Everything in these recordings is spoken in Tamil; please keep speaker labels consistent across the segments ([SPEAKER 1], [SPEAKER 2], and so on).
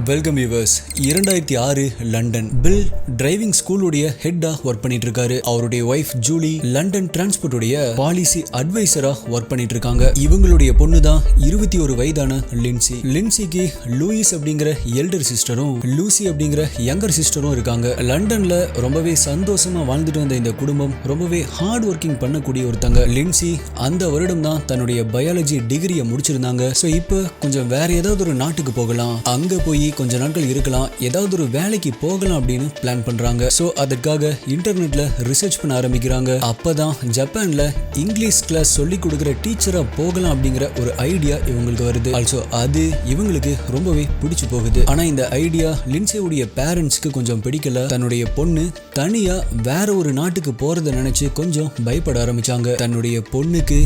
[SPEAKER 1] Welcome viewers. 2006 London. Bill driving ஸ்கூலுடைய ஹெட்டா ஒர்க் பண்ணிட்டு இருக்காரு. அவருடைய ஒய்ஃப் ஜூலி லண்டன் டிரான்ஸ்போர்ட்டுடைய பாலிசி அட்வைசரா ஒர்க் பண்ணிட்டு இருக்காங்க. இவங்களுடைய பொண்ணு தான் 21 வயதான லின்சி. லின்சிக்கு லூயிஸ் அப்படிங்கிற எல்டர் சிஸ்டரும் லூசி அப்படிங்கிற யங்கர் சிஸ்டரும் இருக்காங்க. லண்டன்ல ரொம்பவே சந்தோஷமா வாழ்ந்துட்டு வந்த இந்த குடும்பம் ரொம்பவே ஹார்ட் ஒர்க்கிங் பண்ணக்கூடிய ஒருத்தங்க. லின்சி அந்த வருடம் தான் தன்னுடைய பயாலஜி டிகிரியை முடிச்சிருந்தாங்க. ஸோ இப்போ கொஞ்சம் வேற ஏதாவது ஒரு நாட்டுக்கு போகலாம், அங்க போய் கொஞ்ச நாட்கள் இருக்கலாம், ஏதாவது ஒரு வேலைக்கு போகலாம் அப்படின்னு பிளான் பண்றாங்க. சோ அதுக்காக இன்டர்நெட்ல ரிசர்ச் பண்ண ஆரம்பிக்கிறாங்க. அப்பதான் ஜப்பான்ல இங்கிலீஷ் கிளாஸ் சொல்லி கொடுக்கிற டீச்சரா போகலாம் அப்படிங்கிற ஒரு ஐடியா இவங்களுக்கு வருது. ஆல்சோ அது இவங்களுக்கு ரொம்பவே பிடிச்சு போகுது. ஆனா இந்த ஐடியா லின்சியோடைய பேரண்ட்ஸ்க்கு கொஞ்சம் பிடிக்கல. தன்னுடைய பொண்ணு தனியா வேற ஒரு நாட்டுக்கு போறதை நினைச்சு கொஞ்சம் பயப்பட ஆரம்பிச்சாங்க. தன்னுடைய பொண்ணுக்கு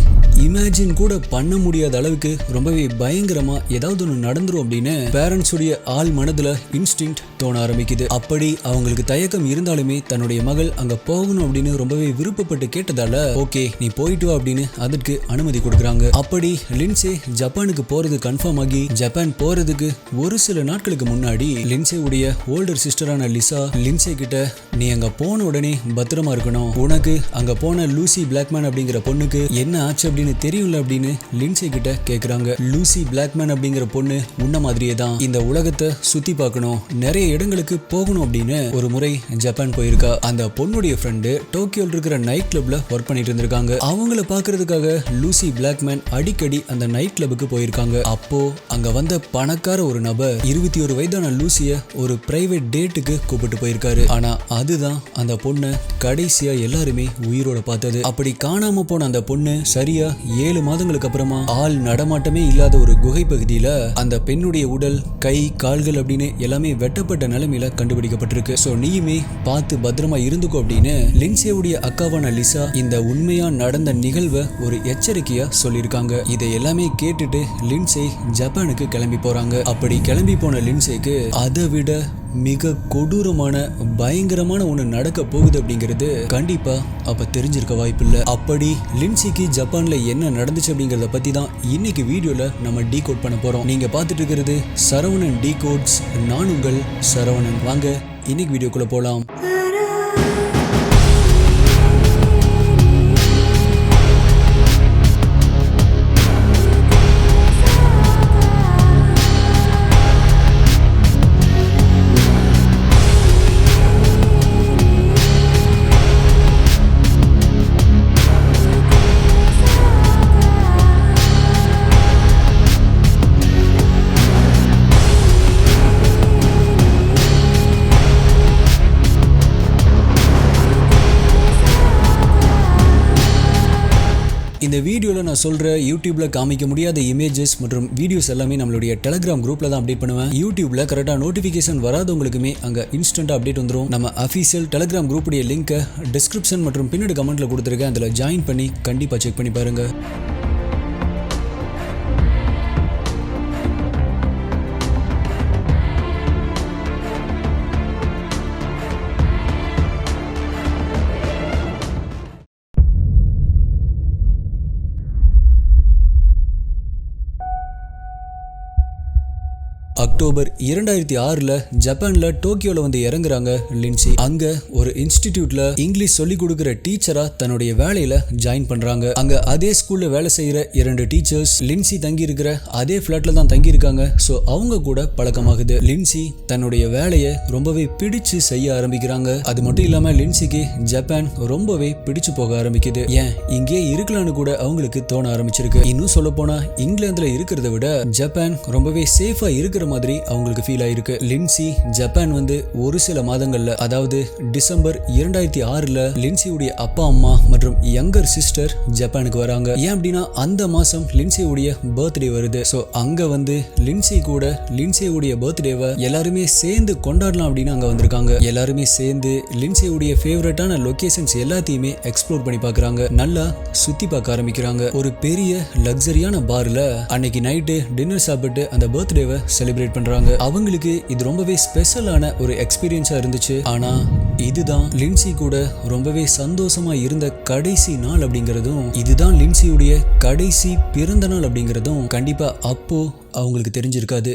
[SPEAKER 1] இமேஜின் கூட பண்ண முடியாத அளவுக்கு ரொம்பவே பயங்கரமா ஏதாவது ஒன்று நடந்துரும் அப்படின்னு பேரண்ட்ஸ் உடைய ஆள் மனதுல இன்ஸ்டிங்க்ட் தோண ஆரம்பிக்குது. அப்படி அவங்களுக்கு தயக்கம் இருந்தாலுமே தன்னுடைய மகள் அங்க போகணும் அப்படின்னு ரொம்பவே விருப்பப்பட்டு கேட்டதால ஓகே நீ போயிட்டு வா அப்படின்னு அதற்கு அனுமதி கொடுக்குறாங்க. அப்படி லின்சே ஜப்பானுக்கு போறது கன்ஃபார்ம் ஆகி ஜப்பான் போறதுக்கு ஒரு சில நாட்களுக்கு முன்னாடி லின்சே உடைய ஓல்டர் சிஸ்டரான லிசா லின்சே கிட்ட நீ அங்க போன உடனே பத்திரமா இருக்கணும், உனக்கு அங்க போன லூசி பிளாக்மேன் அப்படிங்கிற பொண்ணுக்கு என்ன ஆச்சு அப்படின்னு தெரியும்ல அப்படின்னு லின்சே கிட்ட கேக்குறாங்க. லூசி பிளாக்மேன் அப்படிங்கிற பொண்ணு உன்ன மாதிரியே தான் இந்த உலகத்தை சுத்தி பார்க்கணும், நிறைய இடங்களுக்கு போகணும் அப்படின்னு ஒரு முறை ஜப்பான் போயிருக்கா. அந்த பொண்ணுடைய ஃப்ரெண்டு டோக்கியோல இருக்கிற நைட் கிளப்ல ஒர்க் பண்ணிட்டு இருந்திருக்காங்க. அவங்கள பாக்குறதுக்காக லூசி பிளாக்மேன் அடிக்கடி அந்த நைட் கிளப்புக்கு போயிருக்காங்க. அப்போ அங்க வந்த பணக்கார ஒரு நபர் 21 வயதான லூசிய ஒரு பிரைவேட் டேட்டுக்கு கூப்பிட்டு போயிருக்காரு. ஆனா அதுதான் அந்த பொண்ணை கடைசியா எல்லாருமே உயிரோட பார்த்தது. அப்படி காணாம போன அந்த பொண்ணு சரியா 7 மாதங்களுக்கு அப்புறமா ஆள் நடமாட்டமே இல்லாத ஒரு குகை பகுதியில அந்த பெண்ணுடைய உடல், கை, கால்கள் அப்படின்னு எல்லாமே வெட்டப்பட்ட நிலைமையில கண்டுபிடிக்கப்பட்டிருக்கு. சோ நீயுமே பார்த்து பத்திரமா இருந்துக்கோ அப்படின்னு லின்சேவுடைய அக்காவான லிசா இந்த உண்மையா நடந்த நிகழ்வை ஒரு எச்சரிக்கையா சொல்லியிருக்காங்க. இதை எல்லாமே கேட்டுட்டு லின்சே ஜப்பானுக்கு கிளம்பி போறாங்க. அப்படி கிளம்பி போன லின்சேக்கு அதை விட மிக கொடூரமான பயங்கரமான ஒண்ணு நடக்க போகுது அப்படிங்கிறது கண்டிப்பா அப்ப தெரிஞ்சிருக்க வாய்ப்பு இல்லை. அப்படி லின்சிக்கு ஜப்பான்ல என்ன நடந்துச்சு அப்படிங்கறத பத்தி தான் இன்னைக்கு வீடியோல நம்ம டீகோட் பண்ண போறோம். நீங்க பார்த்துட்டு இருக்கிறது சரவணன் டீகோட்ஸ். நான் உங்கள் சரவணன். வாங்க இன்னைக்கு வீடியோக்குள்ள போலாம். இந்த வீடியோவில் நான் சொல்கிற யூடியூப்ல காமிக்க முடியாத இமேஜஸ் மற்றும் வீடியோஸ் எல்லாமே நம்மளுடைய டெலிகிராம் குரூப்ல தான் அப்டேட் பண்ணுவேன். யூடியூப்ல கரெக்டாக நோட்டிஃபிகேஷன் வராதவங்களுக்குமே அங்கே இன்ஸ்டன்ட்டாக அப்டேட் வந்துடும். நம்ம அஃபீஷியல் டெலிகிராம் குரூப்புடைய லிங்கை டிஸ்கிரிப்ஷன் மற்றும் பின்னாடி கமெண்ட்ல கொடுத்துருக்கேன். அதில் ஜாயின் பண்ணி கண்டிப்பாக செக் பண்ணி பாருங்க. அக்டோபர் 2006 ஜப்பான்ல டோக்கியோல வந்து இறங்குறாங்க லின்சி. அங்க ஒரு இன்ஸ்டிடியூட்ல இங்கிலீஷ் சொல்லி கொடுக்கிற டீச்சரா தன்னுடைய வேலையில ஜாயின் பண்றாங்க. அங்க அதே ஸ்கூல்ல வேலை செய்யற 2 டீச்சர்ஸ் லின்சி தங்கி இருக்கிற அதே பிளாட்ல தான் தங்கி இருக்காங்க. சோ அவங்க கூட பழக்கமாகுது. லின்சி தன்னுடைய வேலையை ரொம்பவே பிடிச்சு செய்ய ஆரம்பிக்கிறாங்க. அது மட்டும் இல்லாம லின்சிக்கு ஜப்பான் ரொம்பவே பிடிச்சு போக ஆரம்பிக்குது. ஏன் இங்கே இருக்கலாம்னு கூட அவங்களுக்கு தோண ஆரம்பிச்சிருக்கு. இன்னும் சொல்ல போனா இங்கிலாந்துல இருக்கிறத விட ஜப்பான் ரொம்பவே சேஃபா இருக்கிற மாதிரி அவங்களுக்கு ஃபீல் ஆயிருக்கு. லின்சி ஜப்பான் வந்து ஒரு சில மாதங்கள்ல, அதாவது டிசம்பர் 2006 லின்சியுடைய அப்பா அம்மா மற்றும் யங்கர் சிஸ்டர் ஜப்பானுக்கு வராங்க. ஏன் அப்படின்னா அந்த மாசம் லின்சியுடைய பர்த்டே வருது. சோ அங்க வந்து லின்சி கூட லின்சியுடைய பர்த்டேவை எல்லாருமே சேர்ந்து கொண்டாடலாம் அப்படின்னு அங்க வந்திருக்காங்க. எல்லாருமே சேர்ந்து லின்சியுடைய ஃபேவரட்டான லொகேஷன்ஸ் எல்லாத்தையுமே எக்ஸ்ப்ளோர் பண்ணி பாக்குறாங்க. நல்லா சுத்தி பார்க்க ஆரம்பிக்கிறாங்க. ஒரு பெரிய லக்ஸரியான பார்ல அன்னைக்கு நைட்டு டின்னர் சாப்பிட்டு அந்த பர்த்டேவை செலிப்ரேட் பண்றாங்க. அவங்களுக்கு இது ரொம்பவே ஸ்பெஷலான ஒரு எக்ஸ்பீரியன்ஸா இருந்துச்சு. ஆனா இதுதான் லின்சி கூட ரொம்பவே சந்தோஷமா இருந்த கடைசி நாள் அப்படிங்கிறதும், இதுதான் லின்சியுடைய கடைசி பிறந்த நாள் அப்படிங்கிறதும் கண்டிப்பா அப்போ அவங்களுக்கு தெரிஞ்சிருக்காது.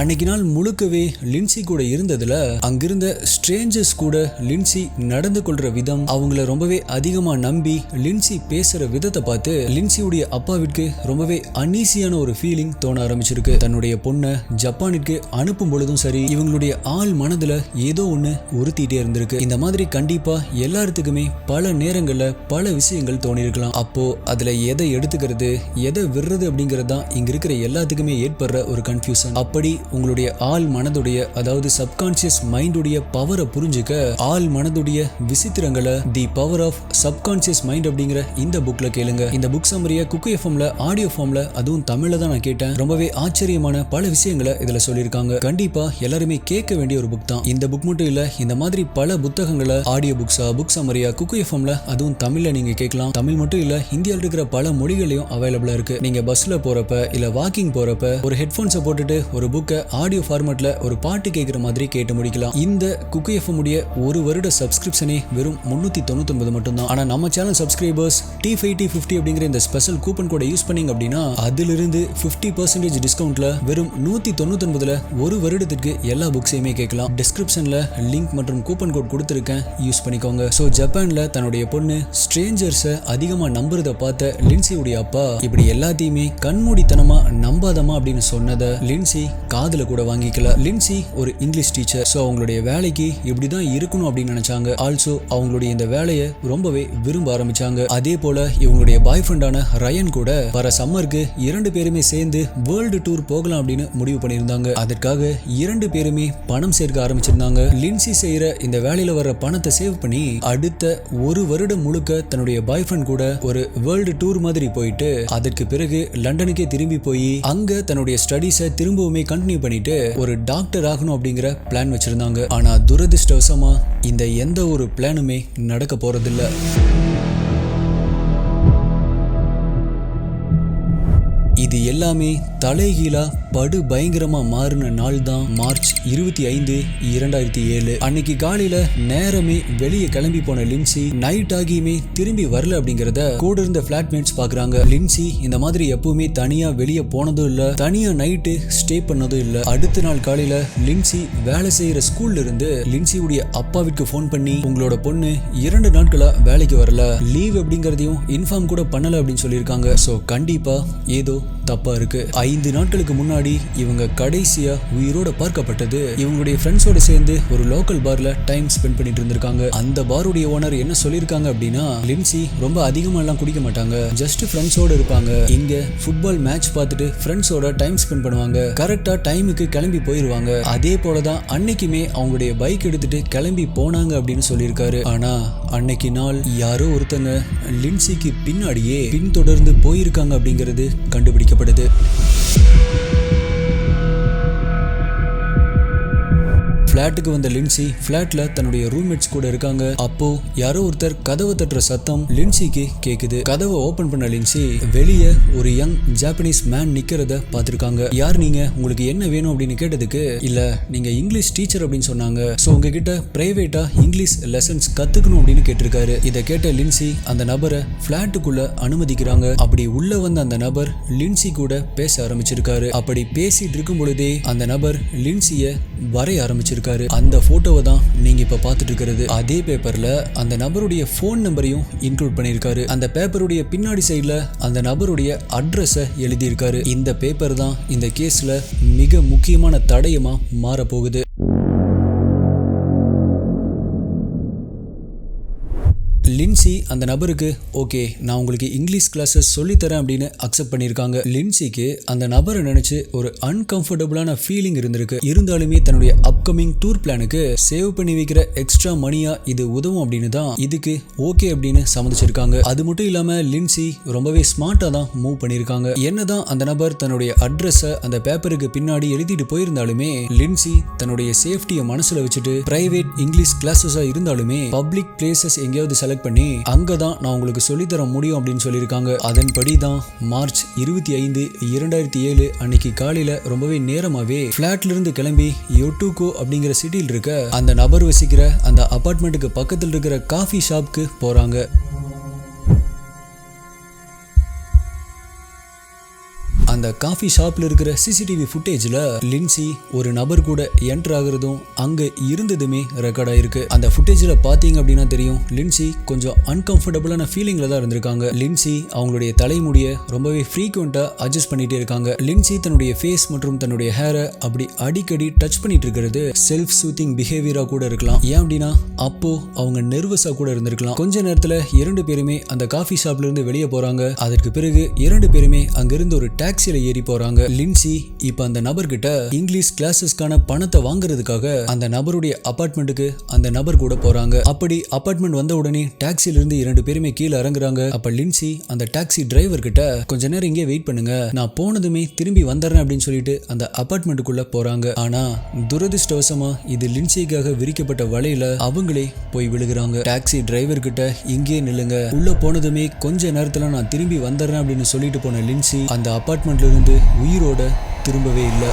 [SPEAKER 1] அன்னைக்கு நாள் முழுக்கவே லின்சி கூட இருந்ததுல அங்கிருந்த ஸ்ட்ரேஞ்சர்ஸ் கூட லின்சி நடந்து கொள்ற விதம், அவங்கள ரொம்பவே அதிகமா நம்பி லின்சி பேசுற விதத்தை பார்த்து லின்சியுடைய அப்பாவிற்கு ரொம்பவே அன்ஈசியான ஒரு ஃபீலிங் தோண ஆரம்பிச்சிருக்கு. தன்னுடைய பொண்ணை ஜப்பானுக்கு அனுப்பும் பொழுதும் சரி, இவங்களுடைய ஆள் மனதுல ஏதோ ஒண்ணு உறுத்திட்டே இருந்திருக்கு. இந்த மாதிரி கண்டிப்பா எல்லாத்துக்குமே பல நேரங்கள்ல பல விஷயங்கள் தோணி இருக்கலாம். அப்போ அதுல எதை எடுத்துக்கிறது எதை விடுறது அப்படிங்கிறது தான் இங்க இருக்கிற எல்லாத்துக்குமே ஏற்படுற ஒரு கன்ஃபியூஷன். அப்படி உங்களுடைய ஆள் மனதுடைய, அதாவது சப்கான்சியஸ் மைண்டுடைய பவரை புரிஞ்சுக்க ஆள் மனதுடைய விசித்திரங்களை the power of subconscious mind அப்படிங்கிற இந்த புக்ல கேளுங்க. இந்த புக் சம்மரியை குக்கு எஃப்எம்ல ஆடியோ ஃபார்ம்ல, அதுவும் தமிழ்ல தான் நான் கேட்டேன். ரொம்பவே ஆச்சரியமான பல விஷயங்களை இதுல சொல்லியிருக்காங்க. கண்டிப்பா எல்லாருமே கேட்க வேண்டிய ஒரு புக் தான். இந்த புக் மட்டும் இல்ல, இந்த மாதிரி பல புத்தகங்களை ஆடியோ புக்ஸா புக் சம்மரியா குக்கு எஃப்எம்ல, அதுவும் தமிழ்ல நீங்க கேட்கலாம். தமிழ் மட்டும் இல்ல, இந்தியாவில் இருக்கிற பல மொழிகளையும் அவைலபிளா இருக்கு. நீங்க பஸ்ல போறப்ப இல்ல வாக்கிங் போறப்ப ஒரு ஹெட்போன்ஸை போட்டுட்டு ஒரு புக்கை ஆடியோ ஃபார்மேட்ல ஒரு பாட்டு கேட்கிற மாதிரி கேட்டு முடிக்கலாம். இந்த குக்கு எஃப்எம் உடைய ஒரு வருட சப்ஸ்கிரிப்ஷனே வெறும் 399 மட்டும் தான். ஆனா நம்ம சேனல் சப்ஸ்கிரைபர்ஸ் T5T50 அப்படிங்கிற இந்த ஸ்பெஷல் கூப்பன் கோடை யூஸ் பண்ணீங்க அப்படின்னா அதிலிருந்து 50% டிஸ்கவுண்ட்ல வெறும் 199ல ஒரு வருடத்திற்கு எல்லா புக்ஸையுமே கேட்கலாம். டிஸ்கிரிப்ஷன்ல லிங்க் மற்றும் கூப்பன் கோட் கொடுத்திருக்கேன், யூஸ் பண்ணிக்கோங்க. சோ ஜப்பான்ல தன்னுடைய பொண்ணு ஸ்ட்ரேஞ்சர்ஸை அதிகமா நம்புறத பார்த்த லின்சியுடைய அப்பா இப்படி எல்லாத்தையுமே கண்மூடித்தனமா நம்பாதமா அப்படின்னு சொன்னதை லின்சி காதுல கூட வாங்கிக்கல. லின்சி ஒரு இங்கிலீஷ் டீச்சர். சோ அவங்களுடைய வேலைக்கு இப்படிதான் இருக்கணும் அப்படின்னு நினைச்சாங்க. ஆல்சோ அவங்களுடைய இந்த வேலையை ரொம்பவே விரும்ப ஆரம்பிச்சாங்க. அதே போல இவங்களுடைய பாய் ஃப்ரெண்டான ரயன் கூட வர சம்மருக்கு 2 பேருமே சேர்ந்து வேர்ல்டு டூர் போகலாம் அப்படின்னு முடிவு பண்ணியிருந்தாங்க. அதற்காக 2 பேருமே பணம் சேர்க்க ஆரம்பிச்சிருந்தாங்க. லின்சி செய்யற இந்த வேலையில வர பணத்தை சேவ் பண்ணி அடுத்த ஒரு வருடம் முழுக்க தன்னுடைய பாய் ஃப்ரெண்ட் கூட ஒரு வேர்ல்டு டூர் மாதிரி போயிட்டு அதற்கு பிறகு லண்டனுக்கே திரும்பி போய் அங்க தன்னுடைய ஸ்டடீஸை திரும்பவுமே கண்டினியூ பண்ணிட்டு ஒரு டாக்டர் ஆகணும் அப்படிங்கிற பிளான் வச்சிருந்தாங்க. ஆனா துரதிர்ஷ்டவசமா இந்த எந்த ஒரு பிளானுமே நடக்க போறதில்லை. இது எல்லாமே தலைகீழா படு பயங்கரமா மாறின நாள் தான் மார்ச் 25, 2007. அன்னைக்கு காலையில நேரமே வெளியே கிளம்பி போன லின்சி நைட் ஆகியுமே திரும்பி வரல அப்படிங்கறத கூட இருந்த பிளாட்மேட்ஸ் பாக்குறாங்க. லின்சி இந்த மாதிரி எப்பவுமே தனியா வெளியே போனதும் இல்ல, தனியா நைட்டு ஸ்டே பண்ணதும் இல்ல. அடுத்த நாள் காலையில லின்சி வேலை செய்யற ஸ்கூல்ல இருந்து லின்சியுடைய அப்பாவிற்கு போன் பண்ணி உங்களோட பொண்ணு 2 நாட்களா வேலைக்கு வரல, லீவ் அப்படிங்கறதையும் இன்ஃபார்ம் கூட பண்ணல அப்படின்னு சொல்லியிருக்காங்க. சோ கண்டிப்பா ஏதோ தப்பா இருக்கு. 5 நாட்களுக்கு முன்னாடி இவங்க கடைசியா உயிரோட பார்க்கப்பட்டது இவங்களுடைய ஃப்ரெண்ட்ஸோட சேர்ந்து ஒரு லோக்கல் பார்ல டைம் ஸ்பெண்ட் பண்ணிட்டு இருந்திருக்காங்க. அந்த பாருடைய ஓனர் என்ன சொல்லியிருக்காங்க அப்படின்னா, லின்சி ரொம்ப அதிகமா எல்லாம் குடிக்க மாட்டாங்க, ஜஸ்ட் ஃப்ரெண்ட்ஸோட இருப்பாங்க, இங்க ஃபுட்பால் மேட்ச் பார்த்துட்டு ஃப்ரெண்ட்ஸோட டைம் ஸ்பெண்ட் பண்ணுவாங்க, கரெக்டா டைமுக்கு கிளம்பி போயிருவாங்க. அதே போலதான் அன்னைக்குமே அவங்களுடைய பைக் எடுத்துட்டு கிளம்பி போனாங்க அப்படின்னு சொல்லியிருக்காரு. ஆனா அன்னைக்கு நாள் யாரோ ஒருத்தங்க லின்சிக்கு பின்னாடியே பின்தொடர்ந்து போயிருக்காங்க அப்படிங்கிறது கண்டுபிடிக்கப்படுது. ஃபிளாட்டுக்கு வந்த லின்சி ஃபிளாட்ல தன்னுடைய ரூம்மேட்ஸ் கூட இருக்காங்க. அப்போ யாரோ ஒருத்தர் கதவை தட்டுற சத்தம் லின்சிக்கு கேக்குது. கதவை ஓபன் பண்ண லின்சி வெளியே ஒரு யங் ஜாப்பனீஸ் மேன் நிக்கிறத பாத்திருக்காங்க. யார் நீங்க, உங்களுக்கு என்ன வேணும் அப்படின்னு கேட்டதுக்கு, இல்ல நீங்க இங்கிலீஷ் டீச்சர் அப்படின்னு சொன்னாங்க, சோ உங்ககிட்ட பிரைவேட்டா இங்கிலீஷ் லெசன்ஸ் கத்துக்கணும் அப்படின்னு கேட்டிருக்காரு. இதை கேட்ட லின்சி அந்த நபரை ஃபிளாட்டுக்குள்ள அனுமதிக்கிறாங்க. அப்படி உள்ள வந்த அந்த நபர் லின்சி கூட பேச ஆரம்பிச்சிருக்காரு. அப்படி பேசிட்டு இருக்கும் பொழுதே அந்த நபர் லின்சிய வரைய ஆரம்பிச்சிருக்காரு. அந்த போட்டோவை தான் நீங்க இப்ப பாத்துட்டு இருக்கிறது. அதே பேப்பர்ல அந்த நபருடைய போன் நம்பரையும் இன்க்ளூட் பண்ணிருக்காரு. அந்த பேப்பருடைய பின்னாடி சைடுல அந்த நபருடைய அட்ரஸ எழுதி இருக்காரு. இந்த பேப்பர் தான் இந்த கேஸ்ல மிக முக்கியமான தடயமா மாற போகுது. லின்சி அந்த நபருக்கு ஓகே நான் உங்களுக்கு இங்கிலீஷ் கிளாஸஸ் சொல்லித்தரேன் அப்படின்னு அக்செப்ட் பண்ணியிருக்காங்க. லின்சிக்கு அந்த நபரை நினைச்சு ஒரு அன்கம்ஃபர்டபுளான ஃபீலிங் இருந்திருக்கு. இருந்தாலுமே தன்னுடைய அப்கமிங் டூர் பிளானுக்கு சேவ் பண்ணி வைக்கிற எக்ஸ்ட்ரா மணியா இது உதவும் அப்படின்னு தான் இதுக்கு ஓகே அப்படின்னு சம்மதிச்சிருக்காங்க. அது மட்டும் இல்லாம லின்சி ரொம்பவே ஸ்மார்ட்டா தான் மூவ் பண்ணியிருக்காங்க. என்னதான் அந்த நபர் தன்னுடைய அட்ரஸை அந்த பேப்பருக்கு பின்னாடி எழுதிட்டு போயிருந்தாலுமே லின்சி தன்னுடைய சேஃப்டியை மனசுல வச்சுட்டு பிரைவேட் இங்கிலீஷ் கிளாஸஸா இருந்தாலுமே பப்ளிக் பிளேசஸ் எங்கேயாவது செலக்ட் பண்ணி அங்கதான் நான் உங்களுக்கு சொல்லித்தர முடியும் அப்படின்னு சொல்லியிருக்காங்க. அதன்படி தான் மார்ச் 25, 2007 அன்னைக்கு காலையில ரொம்பவே நேரமாவே பிளாட்ல இருந்து கிளம்பி யோட்டுகோ அப்படிங்கிற சிட்டியில் இருக்க அந்த நபர் வசிக்கிற அந்த அபார்ட்மெண்ட்டுக்கு பக்கத்தில் இருக்கிற காஃபி ஷாப்க்கு போறாங்க. அந்த காஃபி ஷாப்ல இருக்கிற சிசிடிவி ஃபுட்டேஜ்ல லின்சி ஒரு நபர் கூட என்டர் ஆகுறதும் அங்க இருந்ததுமே ரெக்கார்ட் ஆயிருக்கு. அந்த ஃபுட்டேஜ்ல பாத்தீங்க அப்படின்னா தெரியும், லின்சி கொஞ்சம் அன்கம்ஃபர்டபுளான ஃபீலிங்ல தான் இருந்திருக்காங்க. லின்சி அவங்களுடைய தலைமுடிய ரொம்பவே ஃப்ரீக்வெண்டா அட்ஜஸ்ட் பண்ணிட்டே இருக்காங்க. லின்சி தன்னுடைய ஃபேஸ் மற்றும் தன்னுடைய ஹேரை அப்படி அடிக்கடி டச் பண்ணிட்டு இருக்கிறது செல்ஃப் சூத்திங் பிஹேவியரா கூட இருக்கலாம். ஏன் அப்படின்னா அப்போ அவங்க நெர்வஸா கூட இருந்திருக்கலாம். கொஞ்ச நேரத்துல 2 பேருமே அந்த காஃபி ஷாப்ல இருந்து வெளியே போறாங்க. அதற்கு பிறகு 2 பேருமே அங்கிருந்து ஒரு டாக்ஸில ஏறி போறாங்க. லின்சி இப்ப அந்த நபர்கிட்ட இங்கிலீஷ் கிளாஸஸ்க்கான பணத்தை வாங்குறதுக்காக அந்த நபருடைய அபார்ட்மெண்ட்டுக்கு அந்த நபர் கூட போறாங்க. அப்படி அபார்ட்மெண்ட் வந்த உடனே டாக்ஸில இருந்து 2 பேருமே கீழே இறங்குறாங்க. அப்ப லின்சி அந்த டாக்ஸி டிரைவர் கிட்ட கொஞ்ச நேரம் இங்கே வெயிட் பண்ணுங்க, நான் போனதுமே திரும்பி வந்துடுறேன் அப்படின்னு சொல்லிட்டு அந்த அபார்ட்மெண்ட்டுக்குள்ள போறாங்க. ஆனா துரதிருஷ்டவசமா இது லின்சிக்காக விரிக்கப்பட்ட வலையில அவங்களே போய் விழுகிறாங்க. டாக்ஸி டிரைவர் கிட்ட இங்கே நில்லுங்க, உள்ள போனதுமே கொஞ்ச நேரத்துல நான் திரும்பி வந்துடுறேன் அப்படின்னு சொல்லிட்டு போன லின்சி அந்த அபார்ட்மெண்ட்ல இருந்து உயிரோட திரும்பவே இல்லை.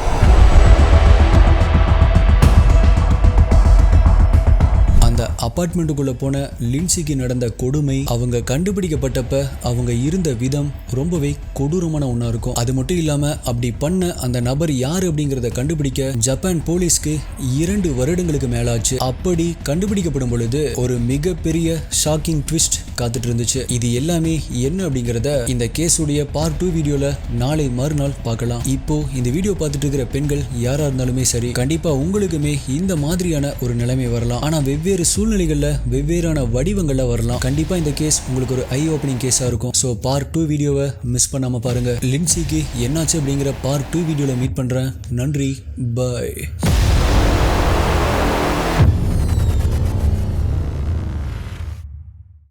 [SPEAKER 1] அபார்ட்மெண்ட்டுக்குள்ள போன லின்சிக்கு நடந்த கொடுமை, அவங்க கண்டுபிடிக்கப்பட்டப்ப அவங்க இருந்த விதம் ரொம்பவே கொடூரமான ஒண்ணா இருக்கும். அது மட்டும் இல்லாம அப்படி பண்ண அந்த நபர் யாரு அப்படிங்கறத கண்டுபிடிக்க ஜப்பான் போலீஸ்க்கு 2 வருடங்களுக்கு மேலாச்சு. அப்படி கண்டுபிடிக்கப்படும் பொழுது ஒரு மிகப்பெரிய ஷாக்கிங் ட்விஸ்ட் காத்துட்டு இருந்துச்சு. இது எல்லாமே என்ன அப்படிங்கறத இந்த கேஸுடைய பார்ட் 2 வீடியோல நாளை மறுநாள் பார்க்கலாம். இப்போ இந்த வீடியோ பார்த்துட்டு இருக்கிற பெண்கள் யாரா இருந்தாலுமே சரி, கண்டிப்பா உங்களுக்குமே இந்த மாதிரியான ஒரு நிலைமை வரலாம். ஆனா வெவ்வேறு சூழ்நிலைகள்ல வெவ்வேறான வடிவங்கள்ல வரலாம். கண்டிப்பா இந்த கேஸ் உங்களுக்கு ஒரு ஐ ஓப்பனிங் கேஸா இருக்கும். சோ பார்ட் 2 வீடியோவை மிஸ் பண்ணாம பாருங்க. லின்சிக்கு என்னாச்சு அப்படிங்கிற பார்ட் 2 வீடியோல மீட் பண்றேன். நன்றி, பாய்.